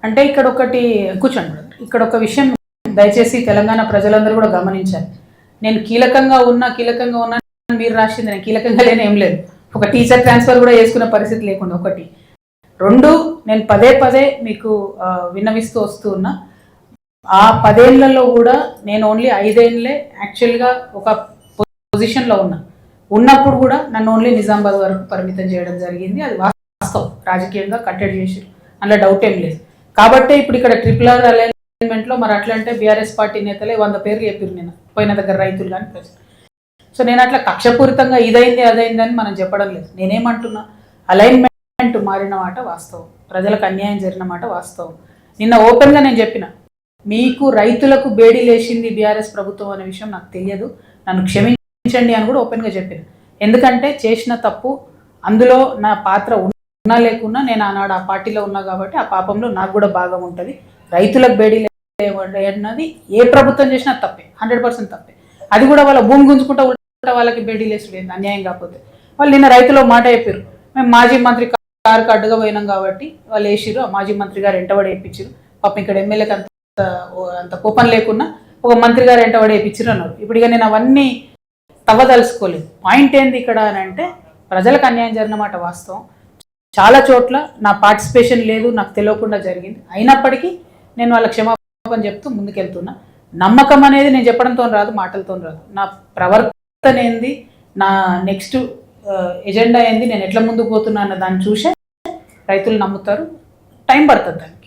అంటే ఇక్కడ ఒకటి కూర్చోండి బ్రదర్, ఇక్కడ ఒక విషయం దయచేసి తెలంగాణ ప్రజలందరూ కూడా గమనించాలి. నేను కీలకంగా ఉన్నా మీరు రాసింది, నేను కీలకంగా లేని ఏం లేదు. ఒక టీచర్ ట్రాన్స్ఫర్ కూడా చేసుకునే పరిస్థితి లేకుండా. ఒకటి రెండు, నేను పదే పదే మీకు విన్నవిస్తూ వస్తూ ఉన్నా, ఆ 10 ఏళ్లలో కూడా నేను ఓన్లీ 5 ఏళ్ళే యాక్చువల్గా ఒక పొజిషన్లో ఉన్నప్పుడు కూడా నన్ను ఓన్లీ నిజామాబాద్ వరకు పరిమితం చేయడం జరిగింది. అది వాస్తవం, రాజకీయంగా కట్టడి చేసి అందులో డౌట్ ఏం లేదు. కాబట్టి ఇప్పుడు ఇక్కడ RRR అలైన్మెంట్లో మరి అట్లా అంటే బీఆర్ఎస్ పార్టీ నేతలే 100 పేర్లు చెప్పారు నేను పోయిన దగ్గర, రైతులు కానీ ప్రజలు. సో నేను అట్లా కక్షపూరితంగా ఇదైంది అదైందని మనం చెప్పడం లేదు. నేనేమంటున్నా, అలైన్మెంట్ మారిన మాట వాస్తవం, ప్రజలకు అన్యాయం జరిగిన మాట వాస్తవం. నిన్న ఓపెన్గా నేను చెప్పిన, మీకు రైతులకు బేడీ లేచింది బీఆర్ఎస్ ప్రభుత్వం అనే విషయం నాకు తెలియదు, నన్ను క్షమించండి అని కూడా ఓపెన్గా చెప్పిన. ఎందుకంటే చేసిన తప్పు, అందులో నా పాత్ర ఉన్నా లేకున్నా నేను ఆనాడు ఆ పార్టీలో ఉన్నా కాబట్టి ఆ పాపంలో నాకు కూడా భాగం ఉంటుంది. రైతులకు బేడీ అన్నది ఏ ప్రభుత్వం చేసినా తప్పే, 100% తప్పే. అది కూడా వాళ్ళ భూమి గుంజుకుంటా వాళ్ళకి బేడీ లేసుడు అన్యాయం కాకపోతే. వాళ్ళు నిన్న రైతులో మాట చెప్పారు, మేము మాజీ మంత్రి కారుకు అడ్డుగా పోయినాం కాబట్టి వాళ్ళు వేసిరు, ఆ మాజీ మంత్రి గారు ఎంటబడి వేయించారు. పాపం ఇక్కడ ఎమ్మెల్యేకి అంత కోపం లేకున్నా ఒక మంత్రి గారు ఎంటబడి వేయించారు అన్నారు. ఇప్పుడు ఇక నేను అవన్నీ తవ్వదలుచుకోలేదు. పాయింట్ ఏంది ఇక్కడ అని అంటే, ప్రజలకు అన్యాయం జరిగిన మాట వాస్తవం. చాలా చోట్ల నా పార్టిసిపేషన్ లేదు, నాకు తెలియకుండా జరిగింది. అయినప్పటికీ నేను వాళ్ళ క్షమాపణ చెప్తూ ముందుకెళ్తున్నా. నమ్మకం అనేది నేను చెప్పడంతో రాదు, మాటలతో రాదు. నా ప్రవర్తన ఏంది, నా నెక్స్ట్ ఎజెండా ఏంది, నేను ఎట్లా ముందుకు పోతున్నా అన్న దాన్ని చూసే రైతులు నమ్ముతారు. టైం పడుతుంది దాన్ని.